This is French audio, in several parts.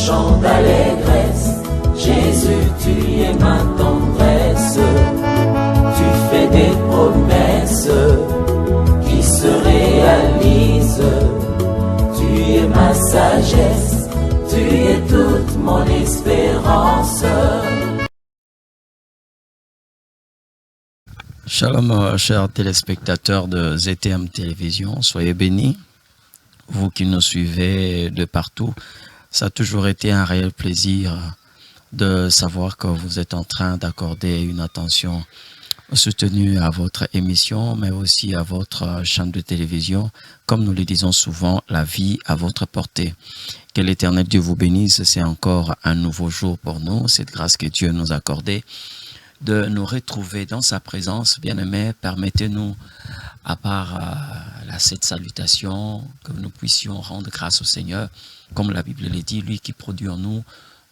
chant d'allégresse. Jésus, tu es ma tendresse. Tu fais des promesses qui se réalisent. Tu es ma sagesse, tu es toute mon espérance. Shalom, chers téléspectateurs de ZTM Télévision, soyez bénis. Vous qui nous suivez de partout, ça a toujours été un réel plaisir de savoir que vous êtes en train d'accorder une attention soutenue à votre émission, mais aussi à votre chaîne de télévision. Comme nous le disons souvent, la vie à votre portée. Que l'Éternel Dieu vous bénisse. C'est encore un nouveau jour pour nous. Cette grâce que Dieu nous a accordée de nous retrouver dans sa présence. Bien-aimés, permettez-nous, à part cette salutation, que nous puissions rendre grâce au Seigneur, comme la Bible le dit, lui qui produit en nous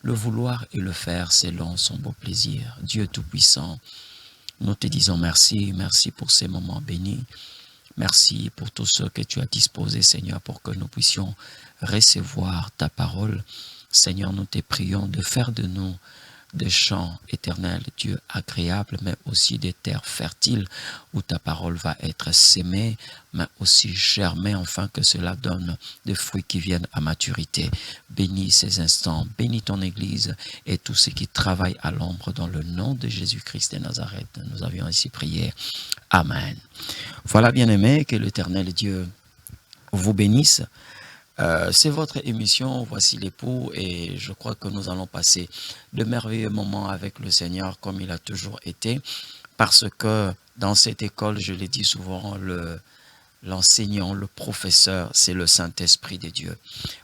le vouloir et le faire selon son beau plaisir. Dieu Tout-Puissant, nous te disons merci, merci pour ces moments bénis, merci pour tout ce que tu as disposé, Seigneur, pour que nous puissions recevoir ta parole. Seigneur, nous te prions de faire de nous des champs éternels, Dieu agréable, mais aussi des terres fertiles où ta parole va être sémée, mais aussi germée, afin que cela donne des fruits qui viennent à maturité. Bénis ces instants, bénis ton Église et tous ceux qui travaillent à l'ombre dans le nom de Jésus-Christ de Nazareth. Nous avions ainsi prié. Amen. Voilà, bien-aimés, que l'Éternel Dieu vous bénisse. C'est votre émission, voici l'époux, et je crois que nous allons passer de merveilleux moments avec le Seigneur comme il a toujours été, parce que dans cette école, je l'ai dit souvent, l'enseignant, le professeur, c'est le Saint-Esprit de Dieu.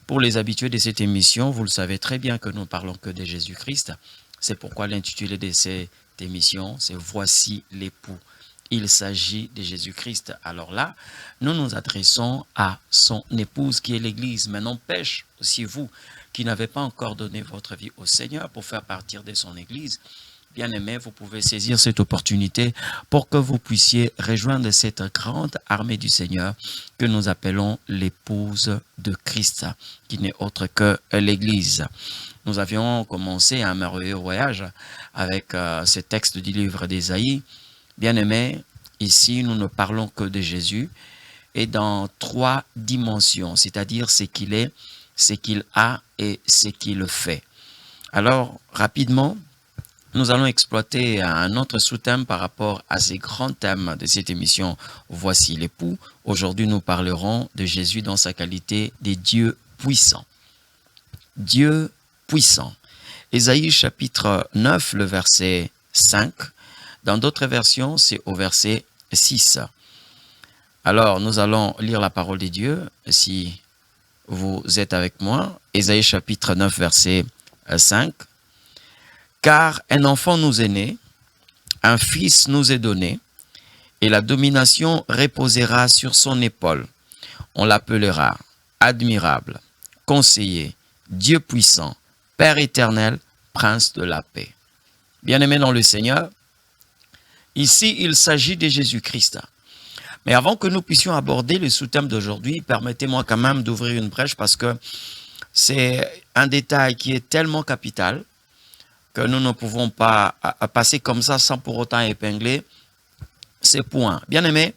Pour les habitués de cette émission, vous le savez très bien que nous ne parlons que de Jésus-Christ. C'est pourquoi l'intitulé de cette émission, c'est « Voici l'époux ». Il s'agit de Jésus-Christ. Alors là, nous nous adressons à son épouse qui est l'Église. Mais n'empêche aussi vous qui n'avez pas encore donné votre vie au Seigneur pour faire partir de son Église, bien-aimés, vous pouvez saisir cette opportunité pour que vous puissiez rejoindre cette grande armée du Seigneur que nous appelons l'épouse de Christ, qui n'est autre que l'Église. Nous avions commencé un merveilleux voyage avec ce texte du livre d'Ésaïe. Bien-aimés, ici, nous ne parlons que de Jésus et dans trois dimensions, c'est-à-dire ce qu'il est, ce qu'il a et ce qu'il fait. Alors, rapidement, nous allons exploiter un autre sous-thème par rapport à ces grands thèmes de cette émission « Voici l'époux ». Aujourd'hui, nous parlerons de Jésus dans sa qualité de Dieu puissant. Dieu puissant. Ésaïe chapitre 9, le verset 5. Dans d'autres versions, c'est au verset 6. Alors, nous allons lire la parole de Dieu, si vous êtes avec moi. Ésaïe chapitre 9, verset 5. « Car un enfant nous est né, un fils nous est donné, et la domination reposera sur son épaule. On l'appellera admirable, conseiller, Dieu puissant, Père éternel, prince de la paix. » Bien-aimés dans le Seigneur, ici, il s'agit de Jésus-Christ. Mais avant que nous puissions aborder le sous-thème d'aujourd'hui, permettez-moi quand même d'ouvrir une brèche parce que c'est un détail qui est tellement capital que nous ne pouvons pas passer comme ça sans pour autant épingler ces points. Bien-aimés,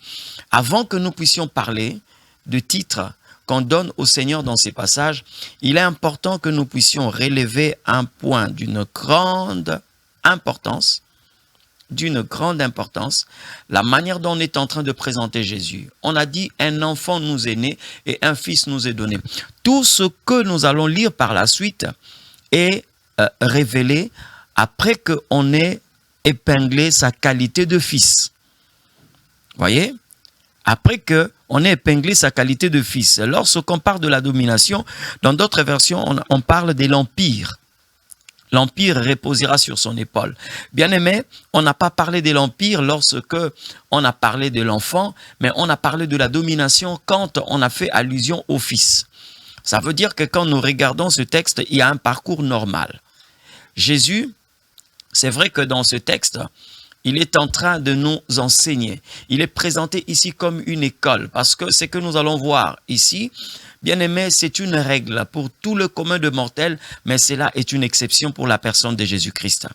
avant que nous puissions parler du titre qu'on donne au Seigneur dans ces passages, il est important que nous puissions relever un point d'une grande importance, la manière dont on est en train de présenter Jésus. On a dit un enfant nous est né et un fils nous est donné. Tout ce que nous allons lire par la suite est révélé après qu'on ait épinglé sa qualité de fils. Voyez? Après qu'on ait épinglé sa qualité de fils. Lorsqu'on parle de la domination, dans d'autres versions, on parle de l'empire. L'empire reposera sur son épaule. Bien-aimé, on n'a pas parlé de l'empire lorsque on a parlé de l'enfant, mais on a parlé de la domination quand on a fait allusion au fils. Ça veut dire que quand nous regardons ce texte, il y a un parcours normal. Jésus, c'est vrai que dans ce texte, il est en train de nous enseigner. Il est présenté ici comme une école parce que ce que nous allons voir ici, Bien-aimé, c'est une règle pour tout le commun de mortels, mais cela est une exception pour la personne de Jésus-Christ.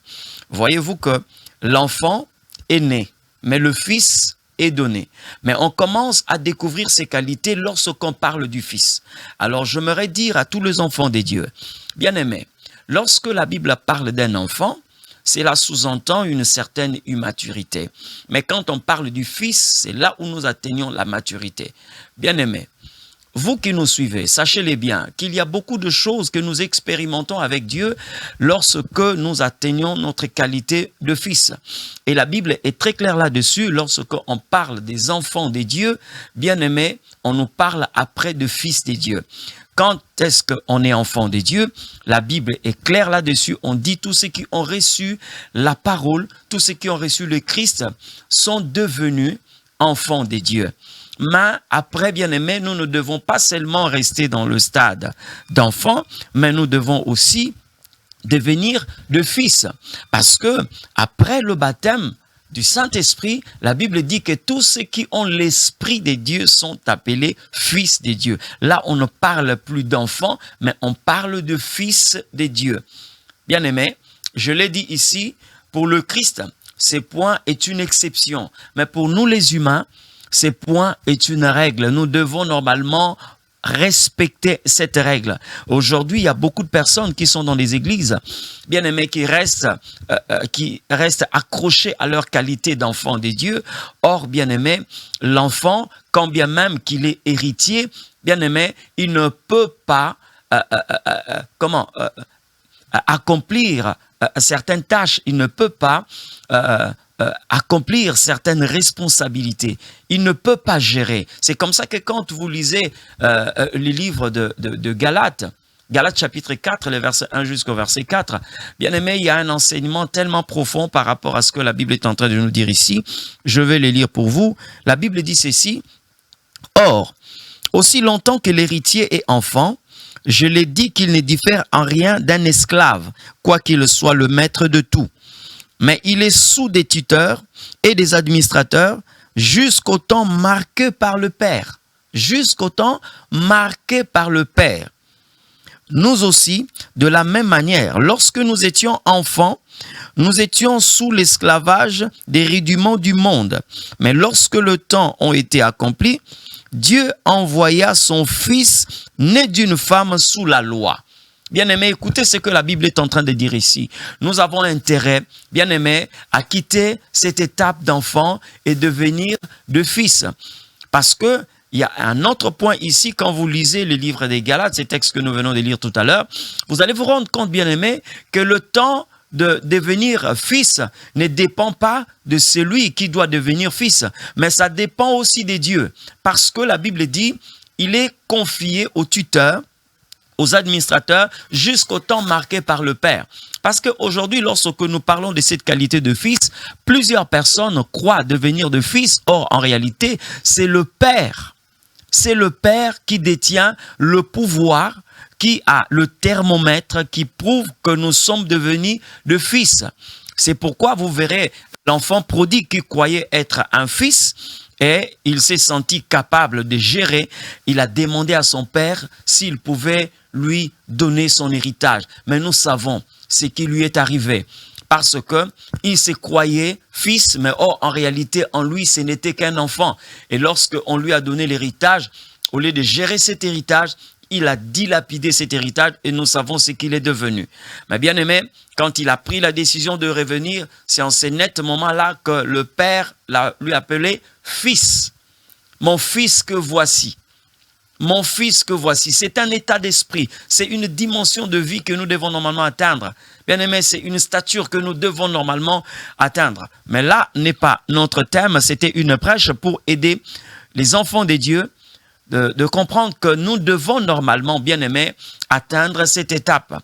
Voyez-vous que l'enfant est né, mais le Fils est donné. Mais on commence à découvrir ses qualités lorsqu'on parle du Fils. Alors j'aimerais dire à tous les enfants des dieux, bien-aimés, lorsque la Bible parle d'un enfant, cela sous-entend une certaine immaturité. Mais quand on parle du Fils, c'est là où nous atteignons la maturité. Bien-aimés, vous qui nous suivez, sachez-les bien qu'il y a beaucoup de choses que nous expérimentons avec Dieu lorsque nous atteignons notre qualité de fils. Et la Bible est très claire là-dessus. Lorsqu'on parle des enfants des dieux, bien-aimés, on nous parle après de fils des dieux. Quand est-ce qu'on est enfant des dieux? La Bible est claire là-dessus. On dit tous ceux qui ont reçu la parole, tous ceux qui ont reçu le Christ sont devenus enfants des dieux. Mais après, bien-aimés, nous ne devons pas seulement rester dans le stade d'enfant, mais nous devons aussi devenir de fils. Parce que après le baptême du Saint-Esprit, la Bible dit que tous ceux qui ont l'Esprit de Dieu sont appelés fils de Dieu. Là, on ne parle plus d'enfants, mais on parle de fils de Dieu. Bien-aimés, je l'ai dit ici, pour le Christ, ce point est une exception. Mais pour nous les humains, ce point est une règle. Nous devons normalement respecter cette règle. Aujourd'hui, il y a beaucoup de personnes qui sont dans les églises, bien aimés, qui restent accrochés à leur qualité d'enfant de Dieu. Or, bien aimé, l'enfant, quand bien même qu'il est héritier, bien aimé, il ne peut pas accomplir certaines tâches. Il ne peut pas accomplir certaines responsabilités. Il ne peut pas gérer. C'est comme ça que quand vous lisez les livres de Galates, Galates chapitre 4, les versets 1 jusqu'au verset 4, bien aimé, il y a un enseignement tellement profond par rapport à ce que la Bible est en train de nous dire ici. Je vais les lire pour vous. La Bible dit ceci. Or, aussi longtemps que l'héritier est enfant, je l'ai dit qu'il ne diffère en rien d'un esclave, quoiqu'il soit le maître de tout. Mais il est sous des tuteurs et des administrateurs jusqu'au temps marqué par le Père. Jusqu'au temps marqué par le Père. Nous aussi, de la même manière, lorsque nous étions enfants, nous étions sous l'esclavage des rudiments du monde. Mais lorsque le temps a été accompli, Dieu envoya son Fils né d'une femme sous la loi. Bien-aimés, écoutez ce que la Bible est en train de dire ici. Nous avons intérêt, bien-aimés, à quitter cette étape d'enfant et devenir de fils. Parce que il y a un autre point ici, quand vous lisez le livre des Galates, ces textes que nous venons de lire tout à l'heure, vous allez vous rendre compte, bien-aimés, que le temps de devenir fils ne dépend pas de celui qui doit devenir fils, mais ça dépend aussi des dieux. Parce que la Bible dit, il est confié au tuteur, aux administrateurs, jusqu'au temps marqué par le Père. Parce qu'aujourd'hui, lorsque nous parlons de cette qualité de fils, plusieurs personnes croient devenir de fils. Or, en réalité, c'est le Père. C'est le Père qui détient le pouvoir, qui a le thermomètre, qui prouve que nous sommes devenus de fils. C'est pourquoi vous verrez l'enfant prodigue qui croyait être un fils, et il s'est senti capable de gérer. Il a demandé à son père s'il pouvait lui donner son héritage. Mais nous savons ce qui lui est arrivé. Parce qu'il se croyait fils, mais en réalité, en lui, ce n'était qu'un enfant. Et lorsqu'on lui a donné l'héritage, au lieu de gérer cet héritage, il a dilapidé cet héritage et nous savons ce qu'il est devenu. Mais bien aimé, quand il a pris la décision de revenir, c'est en ce net moment-là que le père lui appelait fils. Mon fils que voici. Mon fils que voici. C'est un état d'esprit. C'est une dimension de vie que nous devons normalement atteindre. Bien aimé, c'est une stature que nous devons normalement atteindre. Mais là n'est pas notre thème. C'était une prêche pour aider les enfants de Dieu de comprendre que nous devons normalement, bien aimé, atteindre cette étape.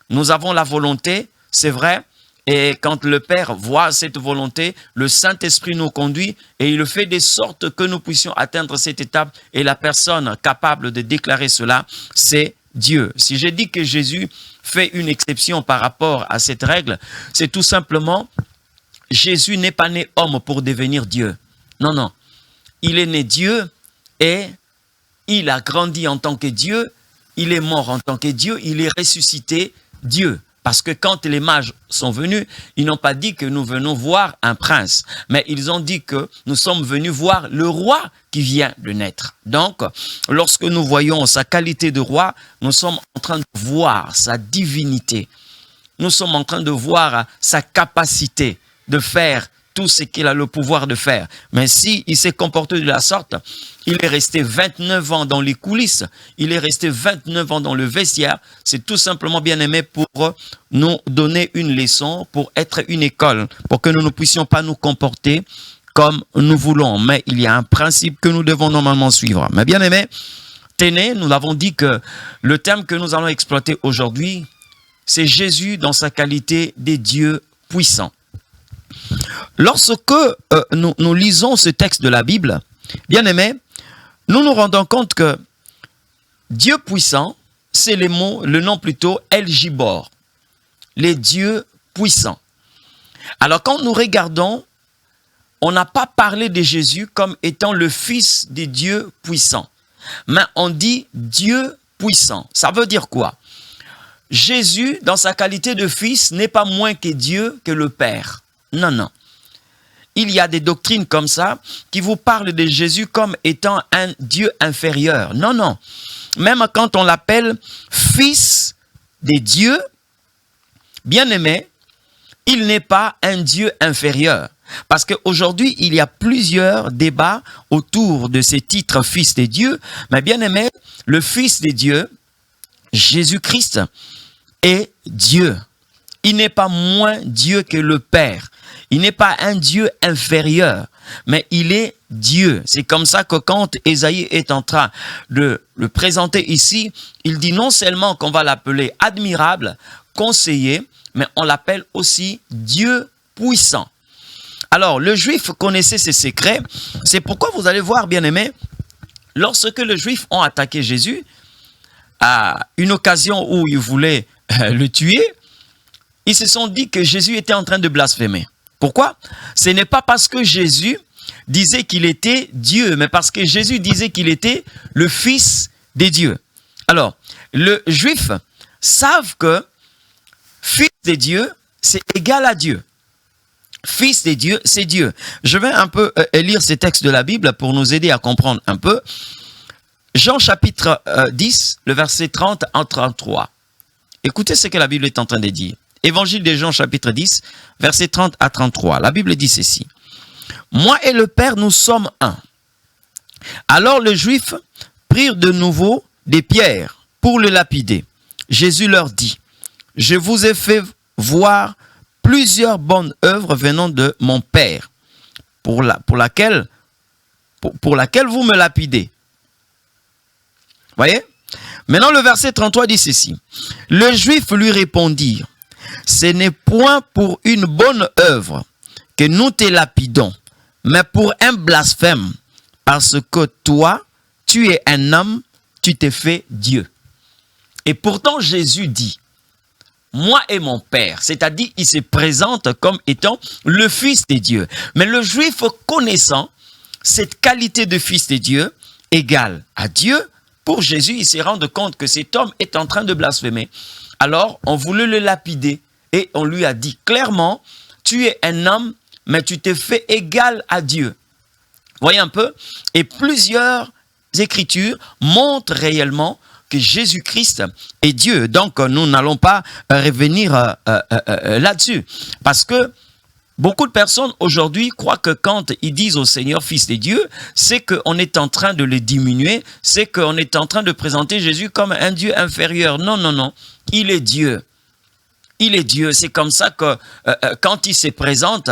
Nous avons la volonté, c'est vrai, et quand le Père voit cette volonté, le Saint-Esprit nous conduit et il fait de sorte que nous puissions atteindre cette étape. Et la personne capable de déclarer cela, c'est Dieu. Si j'ai dit que Jésus fait une exception par rapport à cette règle, c'est tout simplement, Jésus n'est pas né homme pour devenir Dieu. Non, non. Il est né Dieu et il a grandi en tant que Dieu, il est mort en tant que Dieu, il est ressuscité Dieu. Parce que quand les mages sont venus, ils n'ont pas dit que nous venons voir un prince, mais ils ont dit que nous sommes venus voir le roi qui vient de naître. Donc, lorsque nous voyons sa qualité de roi, nous sommes en train de voir sa divinité. Nous sommes en train de voir sa capacité de faire tout ce qu'il a le pouvoir de faire. Mais si il s'est comporté de la sorte, il est resté 29 ans dans les coulisses, il est resté 29 ans dans le vestiaire, c'est tout simplement, bien aimé, pour nous donner une leçon, pour être une école, pour que nous ne puissions pas nous comporter comme nous voulons. Mais il y a un principe que nous devons normalement suivre. Mais bien aimé, tenez, nous avons dit que le thème que nous allons exploiter aujourd'hui, c'est Jésus dans sa qualité des dieux puissants. Lorsque nous lisons ce texte de la Bible, bien aimé, nous nous rendons compte que Dieu puissant, c'est le nom plutôt El Gibor, les dieux puissants. Alors quand nous regardons, on n'a pas parlé de Jésus comme étant le fils des dieux puissants, mais on dit Dieu puissant. Ça veut dire quoi? Jésus, dans sa qualité de fils, n'est pas moins que Dieu, que le Père. Non, non. Il y a des doctrines comme ça qui vous parlent de Jésus comme étant un Dieu inférieur. Non, non. Même quand on l'appelle fils des dieux, bien aimé, il n'est pas un Dieu inférieur. Parce qu'aujourd'hui, il y a plusieurs débats autour de ces titres fils des dieux. Mais bien aimé, le fils des dieux, Jésus-Christ, est Dieu. Il n'est pas moins Dieu que le Père. Il n'est pas un Dieu inférieur, mais il est Dieu. C'est comme ça que quand Ésaïe est en train de le présenter ici, il dit non seulement qu'on va l'appeler admirable, conseiller, mais on l'appelle aussi Dieu puissant. Alors, le juif connaissait ses secrets. C'est pourquoi vous allez voir, bien aimé, lorsque les juifs ont attaqué Jésus, à une occasion où ils voulaient le tuer, ils se sont dit que Jésus était en train de blasphémer. Pourquoi? Ce n'est pas parce que Jésus disait qu'il était Dieu, mais parce que Jésus disait qu'il était le Fils des dieux. Alors, les Juifs savent que Fils des dieux, c'est égal à Dieu. Fils des dieux, c'est Dieu. Je vais un peu lire ces textes de la Bible pour nous aider à comprendre un peu. Jean chapitre 10, le verset 30 à 33. Écoutez ce que la Bible est en train de dire. Évangile de Jean chapitre 10, verset 30 à 33. La Bible dit ceci. Moi et le Père, nous sommes un. Alors les Juifs prirent de nouveau des pierres pour le lapider. Jésus leur dit, je vous ai fait voir plusieurs bonnes œuvres venant de mon Père, pour laquelle vous me lapidez. Voyez? Maintenant le verset 33 dit ceci. Les Juifs lui répondirent, ce n'est point pour une bonne œuvre que nous te lapidons, mais pour un blasphème, parce que toi, tu es un homme, tu t'es fait Dieu. Et pourtant Jésus dit, moi et mon Père, c'est-à-dire il se présente comme étant le Fils des dieux. Mais le Juif connaissant cette qualité de Fils des dieux égale à Dieu, pour Jésus, il s'est rendu compte que cet homme est en train de blasphémer. Alors, on voulait le lapider et on lui a dit clairement, tu es un homme, mais tu t'es fait égal à Dieu. Voyez un peu? Et plusieurs écritures montrent réellement que Jésus-Christ est Dieu. Donc, nous n'allons pas revenir là-dessus. Parce que beaucoup de personnes aujourd'hui croient que quand ils disent au Seigneur Fils des dieux, c'est qu'on est en train de le diminuer, c'est qu'on est en train de présenter Jésus comme un Dieu inférieur. Non, non, non. Il est Dieu. Il est Dieu. C'est comme ça que quand il se présente,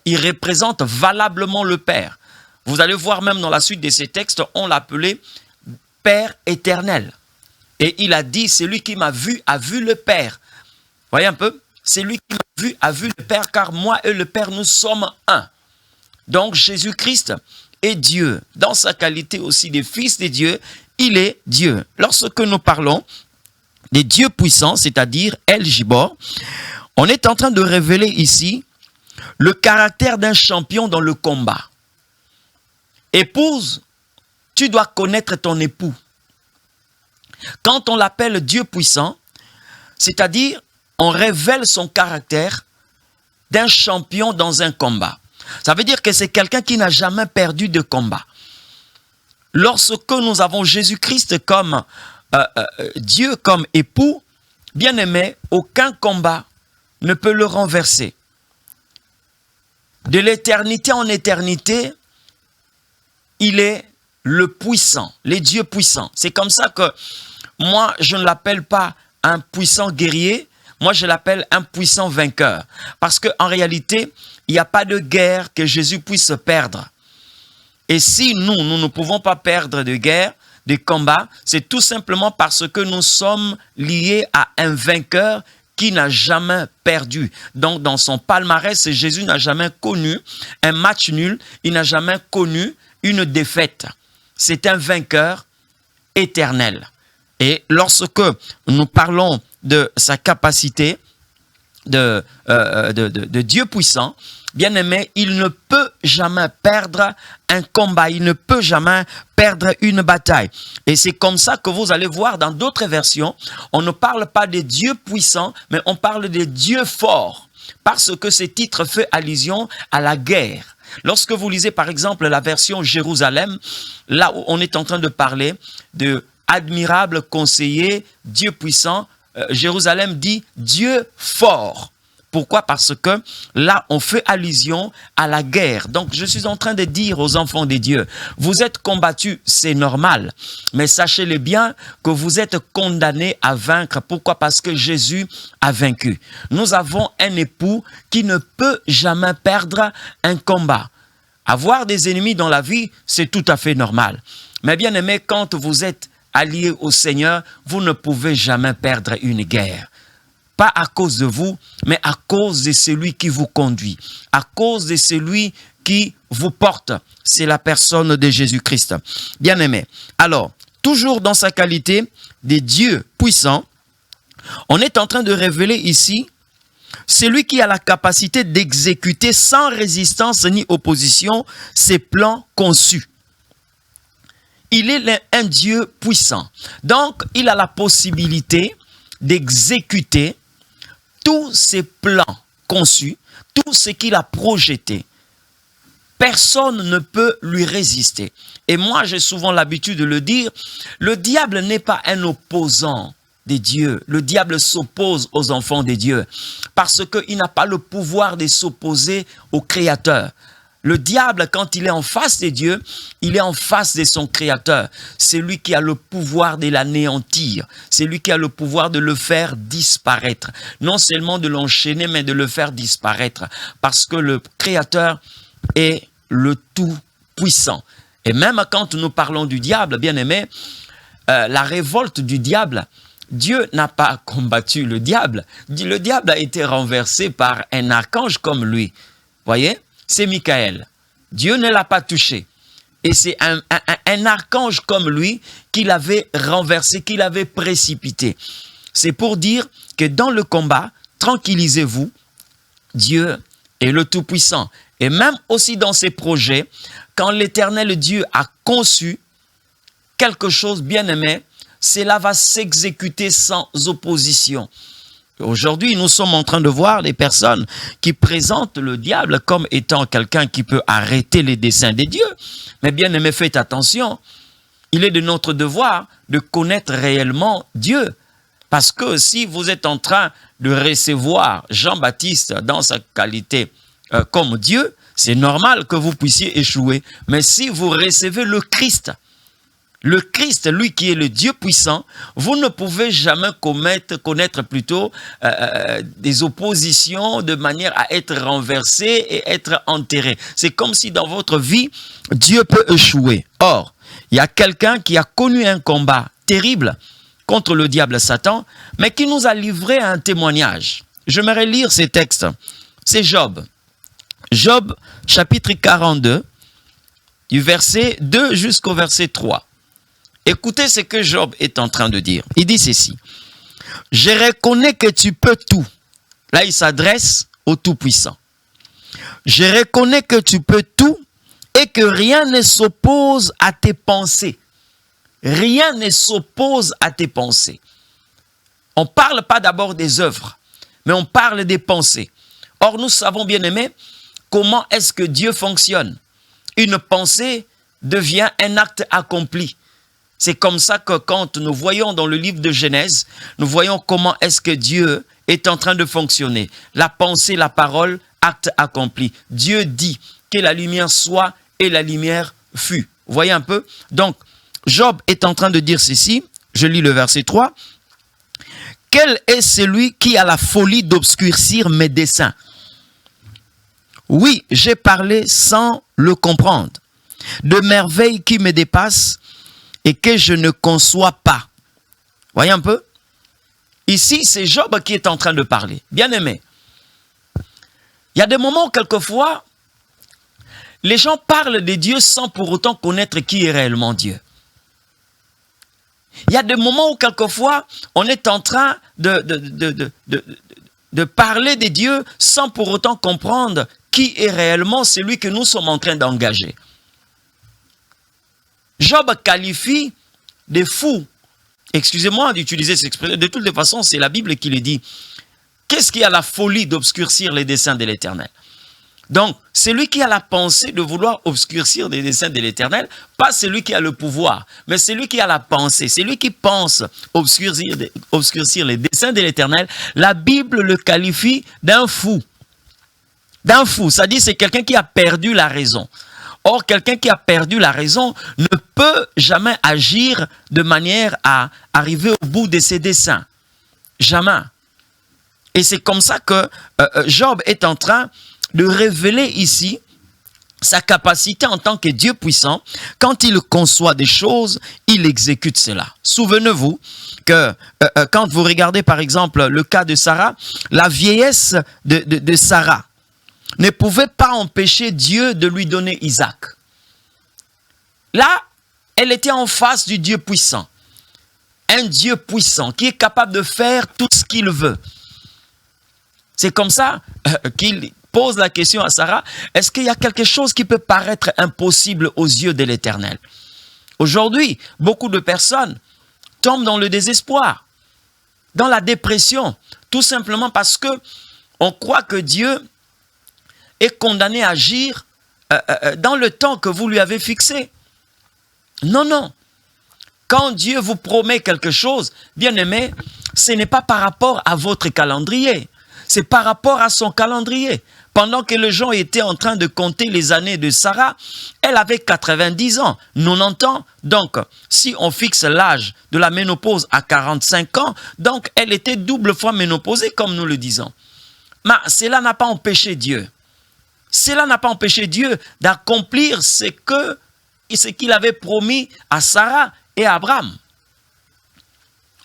il représente valablement le Père. Vous allez voir même dans la suite de ces textes, on l'appelait Père éternel. Et il a dit, celui qui m'a vu a vu le Père. Voyez un peu? Celui qui m'a vu a vu le Père, car moi et le Père, nous sommes un. Donc Jésus-Christ est Dieu. Dans sa qualité aussi de Fils de Dieu, il est Dieu. Lorsque nous parlons des dieux puissants, c'est-à-dire El Gibor, on est en train de révéler ici le caractère d'un champion dans le combat. Épouse, tu dois connaître ton époux. Quand on l'appelle Dieu puissant, c'est-à-dire on révèle son caractère d'un champion dans un combat. Ça veut dire que c'est quelqu'un qui n'a jamais perdu de combat. Lorsque nous avons Jésus-Christ comme Dieu, comme époux, bien aimé, aucun combat ne peut le renverser. De l'éternité en éternité, il est le puissant, les dieux puissants. C'est comme ça que moi, je ne l'appelle pas un puissant guerrier, moi je l'appelle un puissant vainqueur. Parce qu'en réalité, il n'y a pas de guerre que Jésus puisse perdre. Et si nous ne pouvons pas perdre de guerre, de combat, c'est tout simplement parce que nous sommes liés à un vainqueur qui n'a jamais perdu. Donc dans son palmarès, Jésus n'a jamais connu un match nul, il n'a jamais connu une défaite. C'est un vainqueur éternel. Et lorsque nous parlons de sa capacité de Dieu puissant, bien aimé, il ne peut jamais perdre un combat, il ne peut jamais perdre une bataille. Et c'est comme ça que vous allez voir dans d'autres versions, on ne parle pas des dieux puissants, mais on parle des dieux forts, parce que ce titre fait allusion à la guerre. Lorsque vous lisez par exemple la version Jérusalem, là où on est en train de parler de admirable conseiller, Dieu puissant, Jérusalem dit Dieu fort. Pourquoi? Parce que là, on fait allusion à la guerre. Donc, je suis en train de dire aux enfants de Dieu, vous êtes combattus, c'est normal. Mais sachez-le bien que vous êtes condamnés à vaincre. Pourquoi? Parce que Jésus a vaincu. Nous avons un époux qui ne peut jamais perdre un combat. Avoir des ennemis dans la vie, c'est tout à fait normal. Mais bien aimé, quand vous êtes alliés au Seigneur, vous ne pouvez jamais perdre une guerre. Pas à cause de vous, mais à cause de celui qui vous conduit, à cause de celui qui vous porte. C'est la personne de Jésus-Christ. Bien-aimé. Alors, toujours dans sa qualité de Dieu puissant, on est en train de révéler ici celui qui a la capacité d'exécuter sans résistance ni opposition ses plans conçus. Il est un Dieu puissant. Donc, il a la possibilité d'exécuter tous ses plans conçus, tout ce qu'il a projeté. Personne ne peut lui résister. Et moi, j'ai souvent l'habitude de le dire, le diable n'est pas un opposant des dieux. Le diable s'oppose aux enfants des dieux parce qu'il n'a pas le pouvoir de s'opposer au Créateur. Le diable, quand il est en face de Dieu, il est en face de son Créateur. C'est lui qui a le pouvoir de l'anéantir. C'est lui qui a le pouvoir de le faire disparaître. Non seulement de l'enchaîner, mais de le faire disparaître. Parce que le Créateur est le Tout-Puissant. Et même quand nous parlons du diable, bien aimé, la révolte du diable, Dieu n'a pas combattu le diable. Le diable a été renversé par un archange comme lui. Voyez ? C'est Michael. Dieu ne l'a pas touché. Et c'est un archange comme lui qu'il avait renversé, qu'il avait précipité. C'est pour dire que dans le combat, tranquillisez-vous, Dieu est le Tout-Puissant. Et même aussi dans ses projets, quand l'Éternel Dieu a conçu quelque chose bien aimé, cela va s'exécuter sans opposition. Aujourd'hui, nous sommes en train de voir des personnes qui présentent le diable comme étant quelqu'un qui peut arrêter les desseins de Dieu. Mais bien aimé, faites attention. Il est de notre devoir de connaître réellement Dieu. Parce que si vous êtes en train de recevoir Jean-Baptiste dans sa qualité comme Dieu, c'est normal que vous puissiez échouer. Mais si vous recevez le Christ, lui qui est le Dieu puissant, vous ne pouvez jamais connaître plutôt des oppositions de manière à être renversé et être enterré. C'est comme si dans votre vie, Dieu peut échouer. Or, il y a quelqu'un qui a connu un combat terrible contre le diable Satan, mais qui nous a livré un témoignage. J'aimerais lire ces textes. C'est Job. Job, chapitre 42, du verset 2 jusqu'au verset 3. Écoutez ce que Job est en train de dire. Il dit ceci. « Je reconnais que tu peux tout. » Là, il s'adresse au Tout-Puissant. « Je reconnais que tu peux tout et que rien ne s'oppose à tes pensées. Rien ne s'oppose à tes pensées. On ne parle pas d'abord des œuvres, mais on parle des pensées. Or, nous savons, bien aimés, comment est-ce que Dieu fonctionne. Une pensée devient un acte accompli. C'est comme ça que quand nous voyons dans le livre de Genèse, nous voyons comment est-ce que Dieu est en train de fonctionner. La pensée, la parole, acte accompli. Dieu dit que la lumière soit et la lumière fut. Vous voyez un peu? Donc, Job est en train de dire ceci. Je lis le verset 3. Quel est celui qui a la folie d'obscurcir mes desseins? Oui, j'ai parlé sans le comprendre. De merveilles qui me dépassent et que je ne conçois pas. Voyez un peu? Ici, c'est Job qui est en train de parler. Bien aimé. Il y a des moments où, quelquefois, les gens parlent de Dieu sans pour autant connaître qui est réellement Dieu. Il y a des moments où, quelquefois, on est en train de parler de Dieu sans pour autant comprendre qui est réellement celui que nous sommes en train d'engager. Job qualifie des fous. Excusez-moi d'utiliser cette expression. De toutes les façons, c'est la Bible qui le dit. Qu'est-ce qui a la folie d'obscurcir les desseins de l'Éternel? Donc, celui qui a la pensée de vouloir obscurcir les desseins de l'Éternel, pas celui qui a le pouvoir, mais celui qui a la pensée, celui qui pense obscurcir les desseins de l'Éternel, la Bible le qualifie d'un fou. D'un fou, ça dit c'est quelqu'un qui a perdu la raison. Or, quelqu'un qui a perdu la raison ne peut jamais agir de manière à arriver au bout de ses desseins. Jamais. Et c'est comme ça que Job est en train de révéler ici sa capacité en tant que Dieu puissant. Quand il conçoit des choses, il exécute cela. Souvenez-vous que quand vous regardez par exemple le cas de Sarah, la vieillesse de Sarah ne pouvait pas empêcher Dieu de lui donner Isaac. Là, elle était en face du Dieu puissant. Un Dieu puissant qui est capable de faire tout ce qu'il veut. C'est comme ça qu'il pose la question à Sarah, est-ce qu'il y a quelque chose qui peut paraître impossible aux yeux de l'Éternel? Aujourd'hui, beaucoup de personnes tombent dans le désespoir, dans la dépression, tout simplement parce que on croit que Dieu est condamné à agir dans le temps que vous lui avez fixé. Non, non. Quand Dieu vous promet quelque chose, bien aimé, ce n'est pas par rapport à votre calendrier, c'est par rapport à son calendrier. Pendant que les gens étaient en train de compter les années de Sarah, elle avait 90 ans, 90 ans. Donc, si on fixe l'âge de la ménopause à 45 ans, donc elle était double fois ménopausée, comme nous le disons. Mais cela n'a pas empêché Dieu. Cela n'a pas empêché Dieu d'accomplir ce qu'il avait promis à Sarah et à Abraham.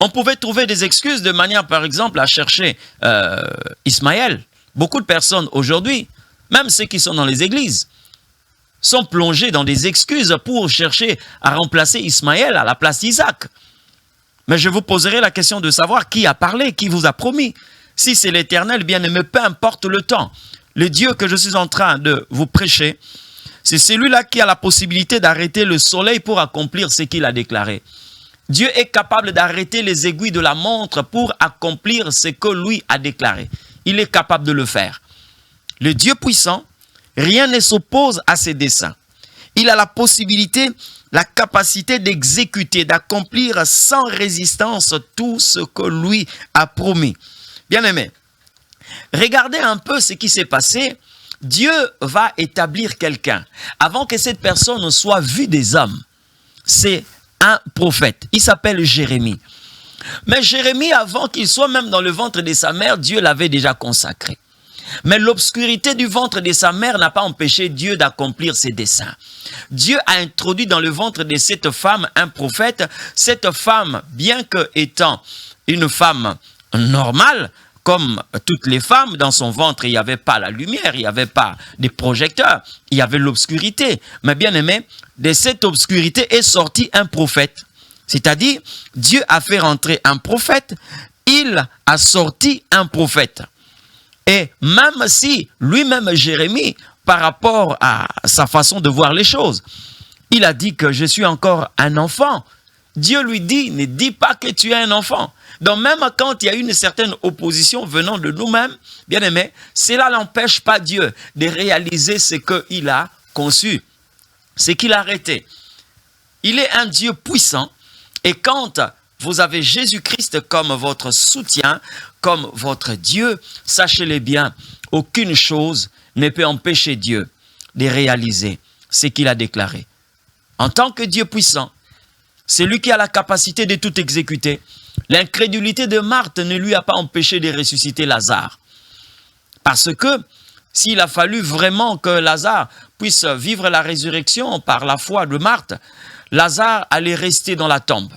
On pouvait trouver des excuses de manière, par exemple, à chercher Ismaël. Beaucoup de personnes aujourd'hui, même ceux qui sont dans les églises, sont plongés dans des excuses pour chercher à remplacer Ismaël à la place d'Isaac. Mais je vous poserai la question de savoir qui a parlé, qui vous a promis. Si c'est l'Éternel, bien aimé, peu importe le temps. Le Dieu que je suis en train de vous prêcher, c'est celui-là qui a la possibilité d'arrêter le soleil pour accomplir ce qu'il a déclaré. Dieu est capable d'arrêter les aiguilles de la montre pour accomplir ce que lui a déclaré. Il est capable de le faire. Le Dieu puissant, rien ne s'oppose à ses desseins. Il a la possibilité, la capacité d'exécuter, d'accomplir sans résistance tout ce que lui a promis. Bien aimé, regardez un peu ce qui s'est passé. Dieu va établir quelqu'un. Avant que cette personne soit vue des hommes, c'est un prophète. Il s'appelle Jérémie. Mais Jérémie, avant qu'il soit même dans le ventre de sa mère, Dieu l'avait déjà consacré. Mais l'obscurité du ventre de sa mère n'a pas empêché Dieu d'accomplir ses desseins. Dieu a introduit dans le ventre de cette femme un prophète. Cette femme, bien que étant une femme normale, comme toutes les femmes, dans son ventre, il n'y avait pas la lumière, il n'y avait pas des projecteurs, il y avait l'obscurité. Mais bien aimé, de cette obscurité est sorti un prophète. C'est-à-dire, Dieu a fait rentrer un prophète, il a sorti un prophète. Et même si lui-même, Jérémie, par rapport à sa façon de voir les choses. Il a dit que je suis encore un enfant. Dieu lui dit, ne dis pas que tu es un enfant. Donc même quand il y a une certaine opposition venant de nous-mêmes, bien aimés, cela n'empêche pas Dieu de réaliser ce qu'il a conçu, ce qu'il a arrêté. Il est un Dieu puissant et quand vous avez Jésus-Christ comme votre soutien, comme votre Dieu, sachez-le bien, aucune chose ne peut empêcher Dieu de réaliser ce qu'il a déclaré. En tant que Dieu puissant, c'est lui qui a la capacité de tout exécuter. L'incrédulité de Marthe ne lui a pas empêché de ressusciter Lazare. Parce que s'il a fallu vraiment que Lazare puisse vivre la résurrection par la foi de Marthe, Lazare allait rester dans la tombe.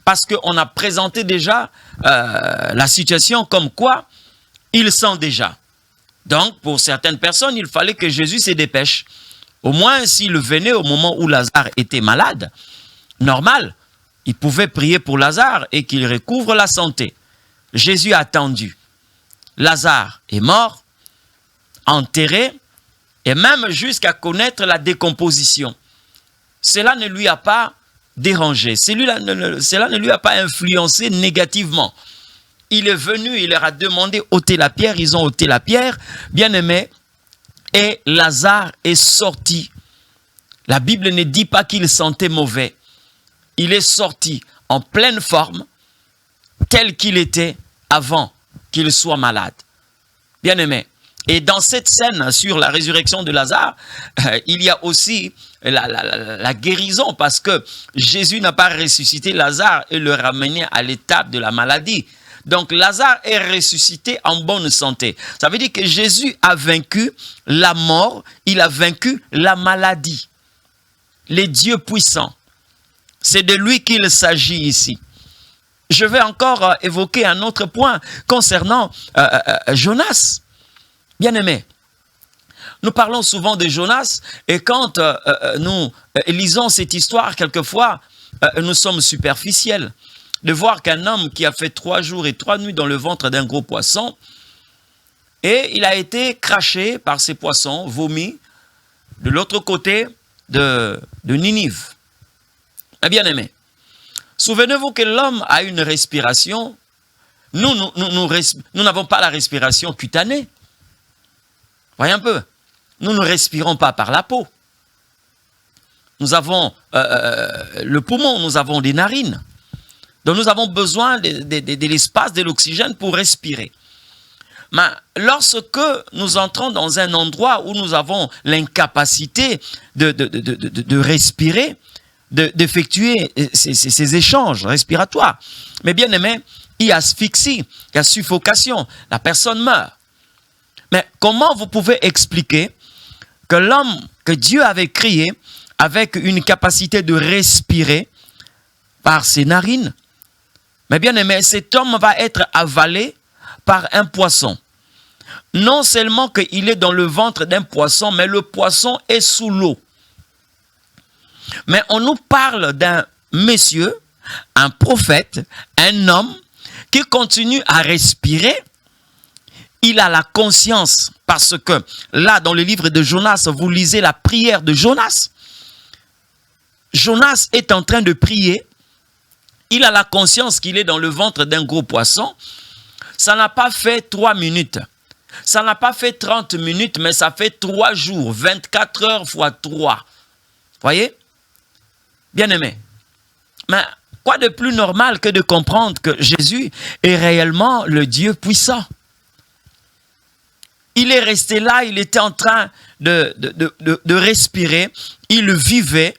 Parce qu'on a présenté déjà la situation comme quoi il sent déjà. Donc, pour certaines personnes, il fallait que Jésus se dépêche. Au moins, s'il venait au moment où Lazare était malade, normal, il pouvait prier pour Lazare et qu'il recouvre la santé. Jésus a attendu. Lazare est mort, enterré, et même jusqu'à connaître la décomposition. Cela ne lui a pas dérangé, cela ne lui a pas influencé négativement. Il est venu, il leur a demandé ôter la pierre, ils ont ôté la pierre, bien aimé, et Lazare est sorti. La Bible ne dit pas qu'il sentait mauvais. Il est sorti en pleine forme, tel qu'il était avant qu'il soit malade. Bien aimé. Et dans cette scène sur la résurrection de Lazare, il y a aussi la guérison parce que Jésus n'a pas ressuscité Lazare et le ramené à l'étape de la maladie. Donc Lazare est ressuscité en bonne santé. Ça veut dire que Jésus a vaincu la mort, il a vaincu la maladie. Les dieux puissants. C'est de lui qu'il s'agit ici. Je vais encore évoquer un autre point concernant Jonas. Bien-aimé, nous parlons souvent de Jonas et quand nous lisons cette histoire, quelquefois, nous sommes superficiels. De voir qu'un homme qui a fait 3 jours et 3 nuits dans le ventre d'un gros poisson, et il a été craché par ces poissons, vomi, de l'autre côté de Ninive. Eh bien aimé, souvenez-vous que l'homme a une respiration, nous n'avons pas la respiration cutanée. Voyez un peu, nous ne respirons pas par la peau. Nous avons le poumon, nous avons des narines. Donc nous avons besoin de l'espace, de l'oxygène pour respirer. Mais lorsque nous entrons dans un endroit où nous avons l'incapacité de respirer, d'effectuer ces échanges respiratoires, mais bien aimé, il y a asphyxie, il y a suffocation, la personne meurt. Mais comment vous pouvez expliquer que l'homme que Dieu avait créé avec une capacité de respirer par ses narines, mais bien aimé, cet homme va être avalé par un poisson. Non seulement qu'il est dans le ventre d'un poisson, mais le poisson est sous l'eau. Mais on nous parle d'un monsieur, un prophète, un homme qui continue à respirer. Il a la conscience parce que là, dans le livre de Jonas, vous lisez la prière de Jonas. Jonas est en train de prier. Il a la conscience qu'il est dans le ventre d'un gros poisson. Ça n'a pas fait 3 minutes. Ça n'a pas fait 30 minutes, mais ça fait 3 jours. 24 heures fois 3. Voyez? Bien aimé. Mais quoi de plus normal que de comprendre que Jésus est réellement le Dieu puissant? Il est resté là, il était en train de respirer. Il vivait.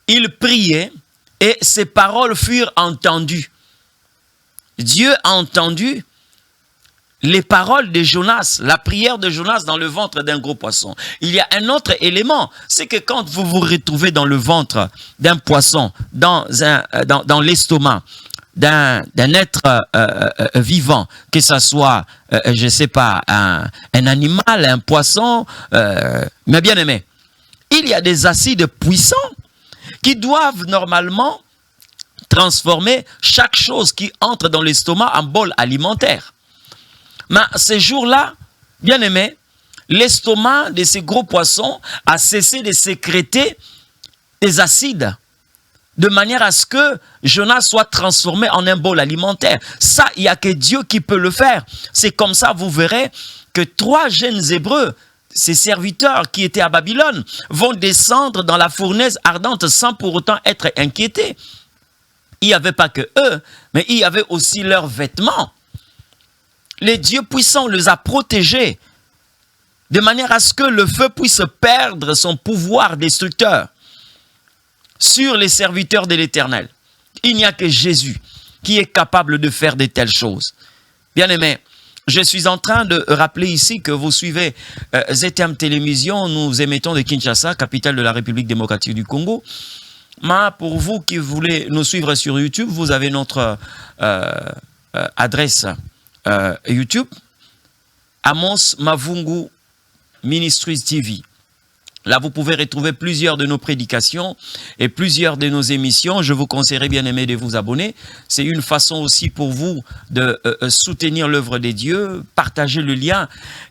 Il priait. Et ses paroles furent entendues. Dieu a entendu les paroles de Jonas, la prière de Jonas dans le ventre d'un gros poisson. Il y a un autre élément, c'est que quand vous vous retrouvez dans le ventre d'un poisson, dans l'estomac d'un être vivant, que ce soit, je ne sais pas, un animal, un poisson, mais bien aimé, il y a des acides puissants qui doivent normalement transformer chaque chose qui entre dans l'estomac en bol alimentaire. Mais ces jours-là, bien aimé, l'estomac de ces gros poissons a cessé de sécréter des acides, de manière à ce que Jonas soit transformé en un bol alimentaire. Ça, il n'y a que Dieu qui peut le faire. C'est comme ça, vous verrez que 3 jeunes Hébreux, ces serviteurs qui étaient à Babylone, vont descendre dans la fournaise ardente sans pour autant être inquiétés. Il n'y avait pas que eux, mais il y avait aussi leurs vêtements. Le Dieu puissant les a protégés, de manière à ce que le feu puisse perdre son pouvoir destructeur sur les serviteurs de l'Éternel. Il n'y a que Jésus qui est capable de faire de telles choses. Bien-aimés, je suis en train de rappeler ici que vous suivez ZTM Télévision. Nous émettons de Kinshasa, capitale de la République démocratique du Congo. Mais pour vous qui voulez nous suivre sur YouTube, vous avez notre adresse YouTube, Amos Mavungu Ministries TV. Là, vous pouvez retrouver plusieurs de nos prédications et plusieurs de nos émissions. Je vous conseillerais, bien aimé, de vous abonner. C'est une façon aussi pour vous de soutenir l'œuvre de Dieu, partager le lien.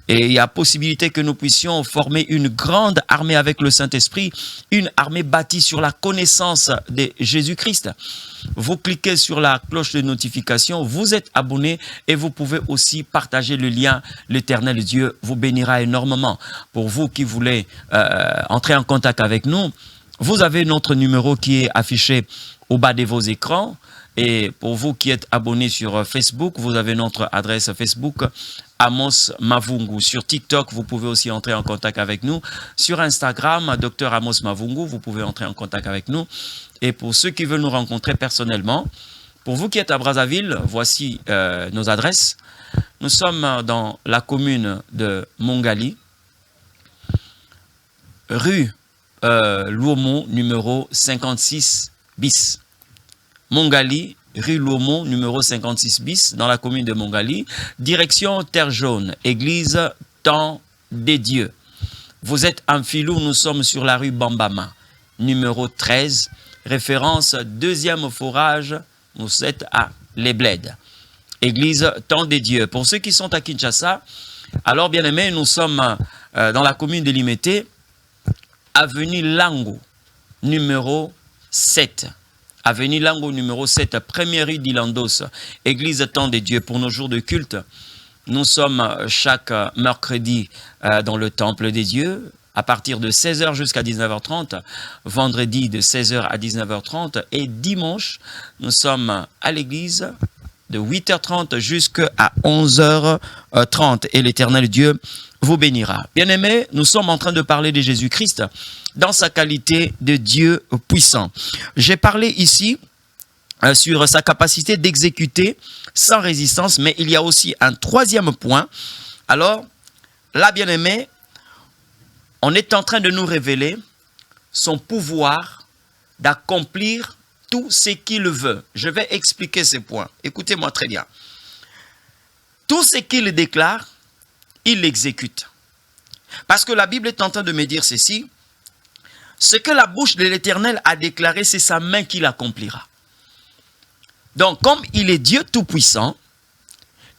Et il y a possibilité que nous puissions former une grande armée avec le Saint-Esprit, une armée bâtie sur la connaissance de Jésus-Christ. Vous cliquez sur la cloche de notification, vous êtes abonné et vous pouvez aussi partager le lien. L'Éternel Dieu vous bénira énormément. Pour vous qui voulez entrer en contact avec nous, vous avez notre numéro qui est affiché au bas de vos écrans. Et pour vous qui êtes abonnés sur Facebook, vous avez notre adresse Facebook, Amos Mavungu. Sur TikTok, vous pouvez aussi entrer en contact avec nous. Sur Instagram, Dr Amos Mavungu, vous pouvez entrer en contact avec nous. Et pour ceux qui veulent nous rencontrer personnellement, pour vous qui êtes à Brazzaville, voici nos adresses. Nous sommes dans la commune de Mongali, rue Luomo, numéro 56 bis. Mongali, rue Luomo, numéro 56 bis, dans la commune de Mongali. Direction Terre Jaune, église Temps des Dieux. Vous êtes en filou, nous sommes sur la rue Bambama, numéro 13. Référence, 2e forage, vous êtes à Les Bleds. Église Temps des Dieux. Pour ceux qui sont à Kinshasa, alors bien aimés, nous sommes dans la commune de Limete, avenue Lango, numéro 7. Avenue Lango, numéro 7, première rue d'Ilandos, Église Temps des Dieux. Pour nos jours de culte, nous sommes chaque mercredi dans le Temple des Dieux, à partir de 16h jusqu'à 19h30, vendredi de 16h à 19h30 et dimanche, nous sommes à l'église de 8h30 jusqu'à 11h30 et l'Éternel Dieu vous bénira. Bien-aimés, nous sommes en train de parler de Jésus-Christ dans sa qualité de Dieu puissant. J'ai parlé ici sur sa capacité d'exécuter sans résistance, mais il y a aussi un 3e point. Alors, là, bien-aimés, on est en train de nous révéler son pouvoir d'accomplir tout ce qu'il veut. Je vais expliquer ces points. Écoutez-moi très bien. Tout ce qu'il déclare, il l'exécute. Parce que la Bible est en train de me dire ceci. Ce que la bouche de l'Éternel a déclaré, c'est sa main qui l'accomplira. Donc, comme il est Dieu tout-puissant,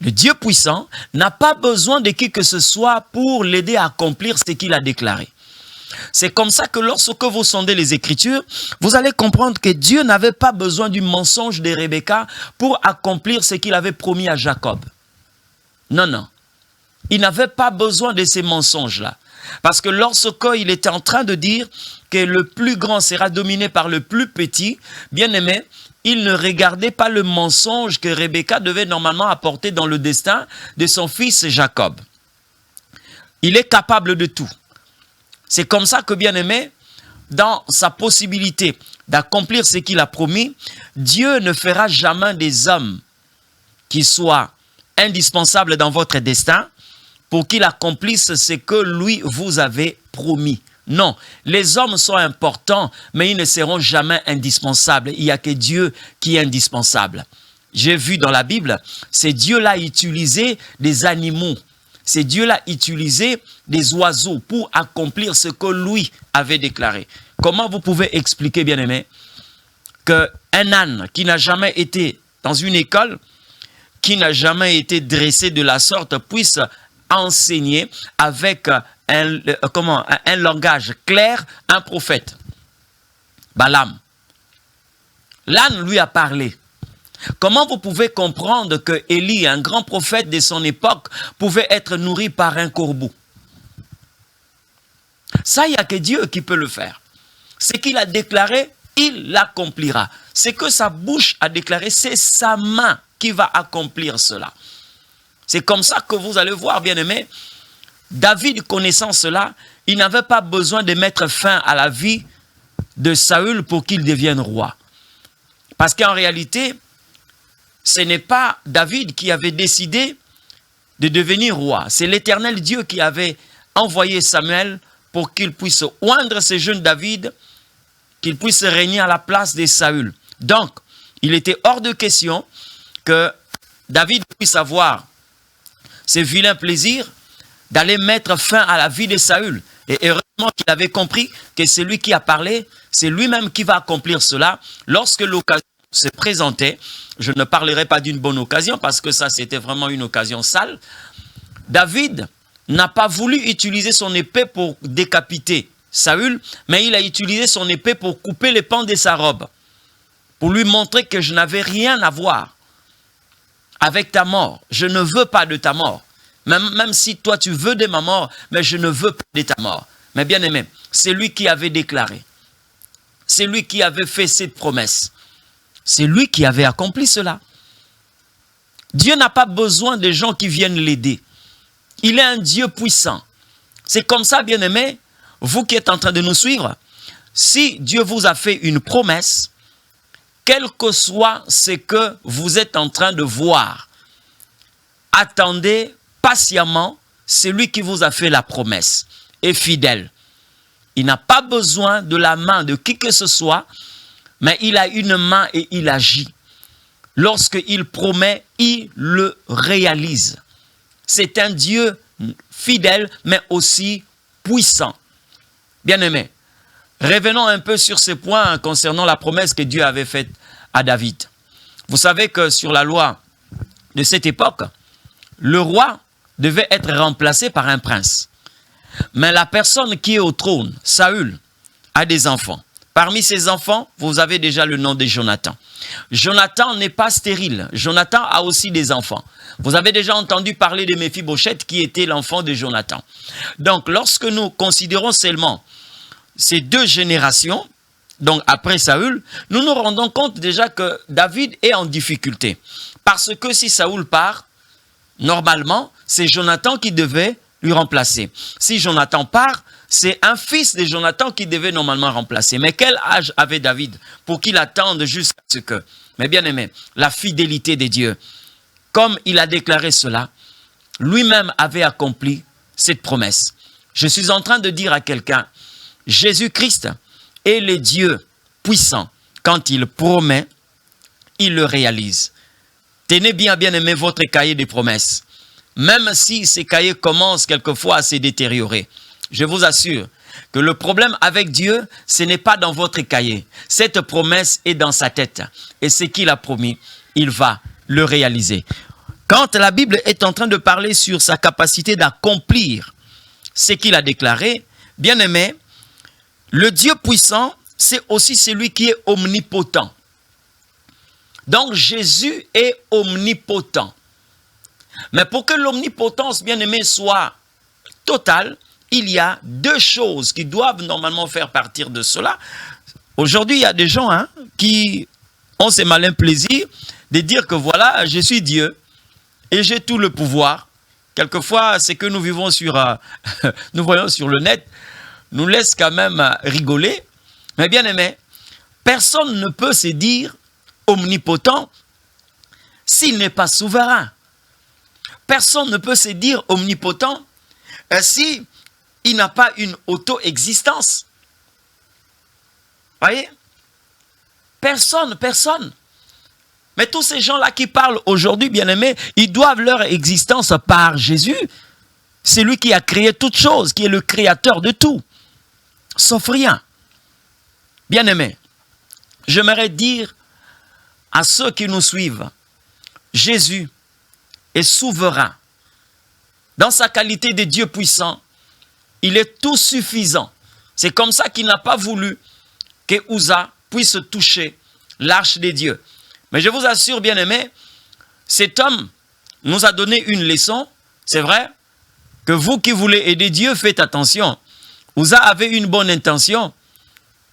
le Dieu puissant n'a pas besoin de qui que ce soit pour l'aider à accomplir ce qu'il a déclaré. C'est comme ça que lorsque vous sondez les Écritures, vous allez comprendre que Dieu n'avait pas besoin du mensonge de Rebecca pour accomplir ce qu'il avait promis à Jacob. Non, non. Il n'avait pas besoin de ces mensonges-là. Parce que lorsqu'il était en train de dire que le plus grand sera dominé par le plus petit, bien aimé, il ne regardait pas le mensonge que Rebecca devait normalement apporter dans le destin de son fils Jacob. Il est capable de tout. C'est comme ça que, bien aimé, dans sa possibilité d'accomplir ce qu'il a promis, Dieu ne fera jamais des hommes qui soient indispensables dans votre destin pour qu'il accomplisse ce que lui vous avez promis. Non, les hommes sont importants, mais ils ne seront jamais indispensables. Il n'y a que Dieu qui est indispensable. J'ai vu dans la Bible, c'est Dieu-là utilisé des animaux. C'est Dieu-là utilisé des oiseaux pour accomplir ce que lui avait déclaré. Comment vous pouvez expliquer, bien-aimé, qu'un âne qui n'a jamais été dans une école, qui n'a jamais été dressé de la sorte, puisse enseigné avec un langage clair un prophète, Balaam. L'âne lui a parlé. Comment vous pouvez comprendre que Élie, un grand prophète de son époque, pouvait être nourri par un corbeau? Ça, il n'y a que Dieu qui peut le faire. Ce qu'il a déclaré, il l'accomplira. Ce que sa bouche a déclaré, c'est sa main qui va accomplir cela. C'est comme ça que vous allez voir, bien-aimés, David, connaissant cela, il n'avait pas besoin de mettre fin à la vie de Saül pour qu'il devienne roi. Parce qu'en réalité, ce n'est pas David qui avait décidé de devenir roi. C'est l'Éternel Dieu qui avait envoyé Samuel pour qu'il puisse oindre ce jeune David, qu'il puisse régner à la place de Saül. Donc, il était hors de question que David puisse avoir ce vilain plaisir d'aller mettre fin à la vie de Saül. Et heureusement qu'il avait compris que c'est lui qui a parlé, c'est lui-même qui va accomplir cela. Lorsque l'occasion se présentait, je ne parlerai pas d'une bonne occasion parce que ça c'était vraiment une occasion sale, David n'a pas voulu utiliser son épée pour décapiter Saül, mais il a utilisé son épée pour couper les pans de sa robe, pour lui montrer que je n'avais rien à voir avec ta mort. Je ne veux pas de ta mort. Même si toi tu veux de ma mort, mais je ne veux pas de ta mort. Mais bien aimé, c'est lui qui avait déclaré. C'est lui qui avait fait cette promesse. C'est lui qui avait accompli cela. Dieu n'a pas besoin de gens qui viennent l'aider. Il est un Dieu puissant. C'est comme ça, bien aimé, vous qui êtes en train de nous suivre, si Dieu vous a fait une promesse, quel que soit ce que vous êtes en train de voir, attendez patiemment celui qui vous a fait la promesse est fidèle. Il n'a pas besoin de la main de qui que ce soit, mais il a une main et il agit. Lorsqu'il promet, il le réalise. C'est un Dieu fidèle, mais aussi puissant. Bien-aimés, revenons un peu sur ce point concernant la promesse que Dieu avait faite à David. Vous savez que sur la loi de cette époque, le roi devait être remplacé par un prince. Mais la personne qui est au trône, Saül, a des enfants. Parmi ses enfants, vous avez déjà le nom de Jonathan. Jonathan n'est pas stérile. Jonathan a aussi des enfants. Vous avez déjà entendu parler de Méphibosheth qui était l'enfant de Jonathan. Donc, lorsque nous considérons seulement ces deux générations, donc après Saül, nous nous rendons compte déjà que David est en difficulté. Parce que si Saül part, normalement, c'est Jonathan qui devait lui remplacer. Si Jonathan part, c'est un fils de Jonathan qui devait normalement remplacer. Mais quel âge avait David pour qu'il attende jusqu'à ce que... Mais bien aimé, la fidélité de Dieu, comme il a déclaré cela, lui-même avait accompli cette promesse. Je suis en train de dire à quelqu'un, Jésus-Christ est le Dieu puissant. Quand il promet, il le réalise. Tenez bien, bien aimé, votre cahier des promesses. Même si ces cahiers commencent quelquefois à se détériorer, je vous assure que le problème avec Dieu, ce n'est pas dans votre cahier. Cette promesse est dans sa tête. Et ce qu'il a promis, il va le réaliser. Quand la Bible est en train de parler sur sa capacité d'accomplir ce qu'il a déclaré, bien aimé, le Dieu puissant, c'est aussi celui qui est omnipotent. Donc Jésus est omnipotent. Mais pour que l'omnipotence, bien aimé, soit totale, il y a deux choses qui doivent normalement faire partir de cela. Aujourd'hui, il y a des gens qui ont ce malin plaisir de dire que voilà, je suis Dieu et j'ai tout le pouvoir. Quelquefois, ce que nous vivons nous voyons sur le net, nous laisse quand même rigoler. Mais bien aimé, personne ne peut se dire omnipotent s'il n'est pas souverain. Personne ne peut se dire omnipotent si il n'a pas une auto-existence. Voyez? Personne. Mais tous ces gens-là qui parlent aujourd'hui, bien aimés, ils doivent leur existence par Jésus. C'est lui qui a créé toutes choses, qui est le créateur de tout. Sauf rien. Bien aimés, j'aimerais dire à ceux qui nous suivent, Jésus est souverain dans sa qualité de Dieu puissant, il est tout suffisant. C'est comme ça qu'il n'a pas voulu que Uza puisse toucher l'arche des dieux. Mais je vous assure, bien-aimés, cet homme nous a donné une leçon. C'est vrai que vous qui voulez aider Dieu, faites attention. Uza avait une bonne intention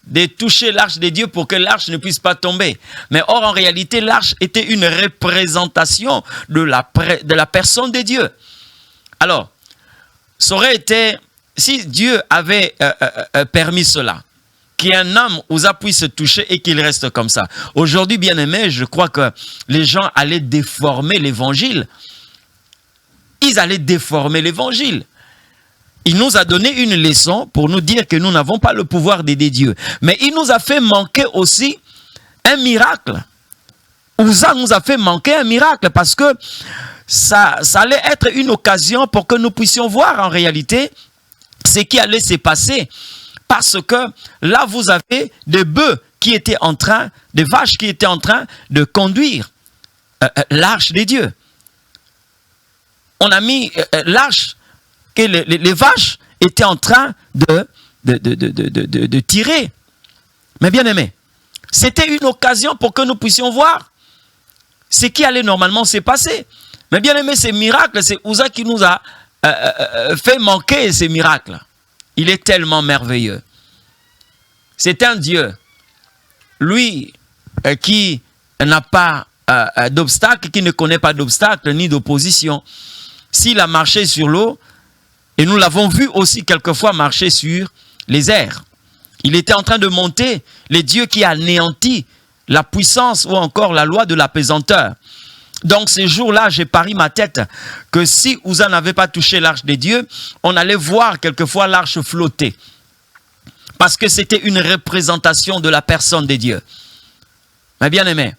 de toucher l'arche des dieux pour que l'arche ne puisse pas tomber. Mais or, en réalité, l'arche était une représentation de la personne de Dieu. Alors, ça aurait été, si Dieu avait permis cela, qu'un homme Uza puisse se toucher et qu'il reste comme ça. Aujourd'hui, bien aimé, je crois que les gens allaient déformer l'évangile. Ils allaient déformer l'évangile. Il nous a donné une leçon pour nous dire que nous n'avons pas le pouvoir d'aider Dieu. Mais il nous a fait manquer aussi un miracle. Uza nous a fait manquer un miracle parce que ça allait être une occasion pour que nous puissions voir en réalité ce qui allait se passer. Parce que là, vous avez des bœufs qui étaient en train, des vaches qui étaient en train de conduire l'arche des dieux. On a mis l'arche que les vaches étaient en train de tirer. Mais bien aimé, c'était une occasion pour que nous puissions voir ce qui allait normalement se passer. Mais bien aimé, ces miracles, c'est Uza qui nous a fait manquer ces miracles. Il est tellement merveilleux. C'est un Dieu, lui, qui n'a pas d'obstacle, qui ne connaît pas d'obstacle ni d'opposition. S'il a marché sur l'eau, et nous l'avons vu aussi quelquefois marcher sur les airs. Il était en train de monter les dieux qui anéantit la puissance ou encore la loi de la pesanteur. Donc ces jours-là, j'ai parié ma tête que si Uza n'avait pas touché l'arche des dieux, on allait voir quelquefois l'arche flotter. Parce que c'était une représentation de la personne des dieux. Mais bien aimé,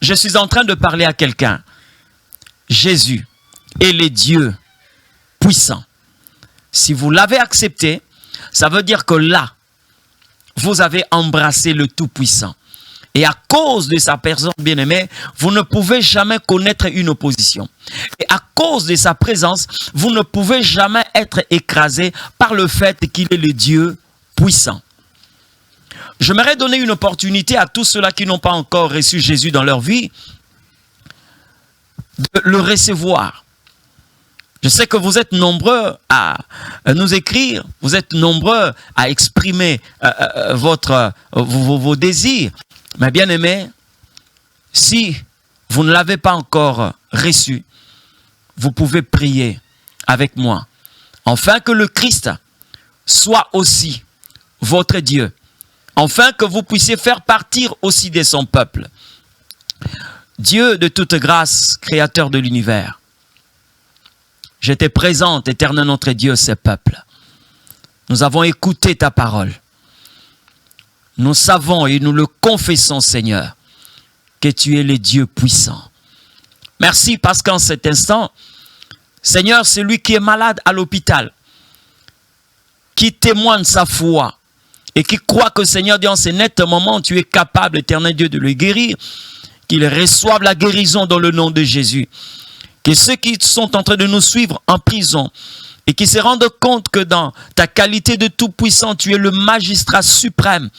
je suis en train de parler à quelqu'un. Jésus est le Dieu puissant. Si vous l'avez accepté, ça veut dire que là, vous avez embrassé le Tout-Puissant. Et à cause de sa personne bien-aimée, vous ne pouvez jamais connaître une opposition. Et à cause de sa présence, vous ne pouvez jamais être écrasé par le fait qu'il est le Dieu puissant. J'aimerais donner une opportunité à tous ceux-là qui n'ont pas encore reçu Jésus dans leur vie de le recevoir. Je sais que vous êtes nombreux à nous écrire, vous êtes nombreux à exprimer vos désirs. Mais bien aimé, si vous ne l'avez pas encore reçu, vous pouvez prier avec moi, afin que le Christ soit aussi votre Dieu, afin que vous puissiez faire partir aussi de son peuple. Dieu de toute grâce, créateur de l'univers, je te présente, éternel notre Dieu, ces peuples. Nous avons écouté ta parole. Nous savons et nous le confessons, Seigneur, que tu es le Dieu puissant. Merci parce qu'en cet instant, Seigneur, celui qui est malade à l'hôpital, qui témoigne sa foi et qui croit que, Seigneur, dans ce net moment, tu es capable, éternel Dieu, de le guérir, qu'il reçoive la guérison dans le nom de Jésus. Que ceux qui sont en train de nous suivre en prison et qui se rendent compte que dans ta qualité de tout-puissant, tu es le magistrat suprême.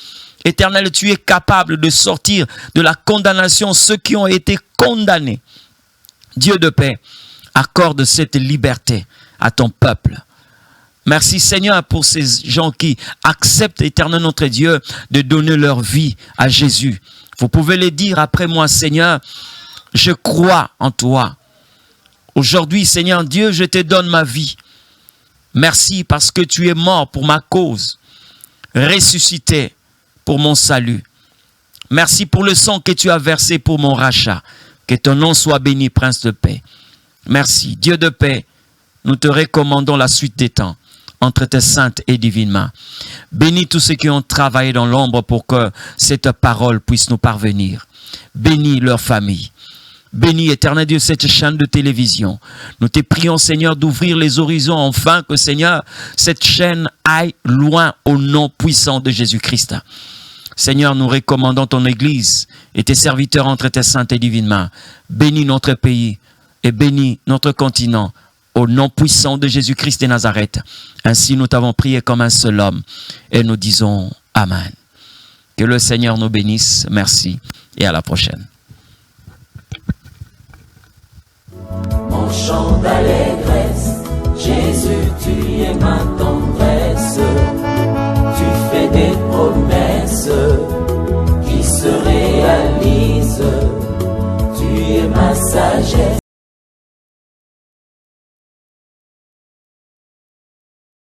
Éternel, tu es capable de sortir de la condamnation ceux qui ont été condamnés. Dieu de paix, accorde cette liberté à ton peuple. Merci Seigneur pour ces gens qui acceptent, éternel notre Dieu, de donner leur vie à Jésus. Vous pouvez les dire après moi, Seigneur, je crois en toi. Aujourd'hui, Seigneur Dieu, je te donne ma vie. Merci parce que tu es mort pour ma cause, ressuscité pour mon salut. Merci pour le sang que tu as versé pour mon rachat. Que ton nom soit béni, Prince de paix. Merci, Dieu de paix. Nous te recommandons la suite des temps entre tes saintes et divines mains. Bénis tous ceux qui ont travaillé dans l'ombre pour que cette parole puisse nous parvenir. Bénis leur famille. Bénis, éternel Dieu, cette chaîne de télévision. Nous te prions, Seigneur, d'ouvrir les horizons, afin que, Seigneur, cette chaîne aille loin au nom puissant de Jésus-Christ. Seigneur, nous recommandons ton Église et tes serviteurs entre tes saintes et divines mains. Bénis notre pays et bénis notre continent Au nom puissant de Jésus-Christ de Nazareth. Ainsi nous t'avons prié comme un seul homme. Et nous disons Amen. Que le Seigneur nous bénisse. Merci. Et à la prochaine. Mon chant d'allégresse, Jésus, tu es ma tendresse. Tu fais des promesses qui se réalisent. Tu es ma sagesse.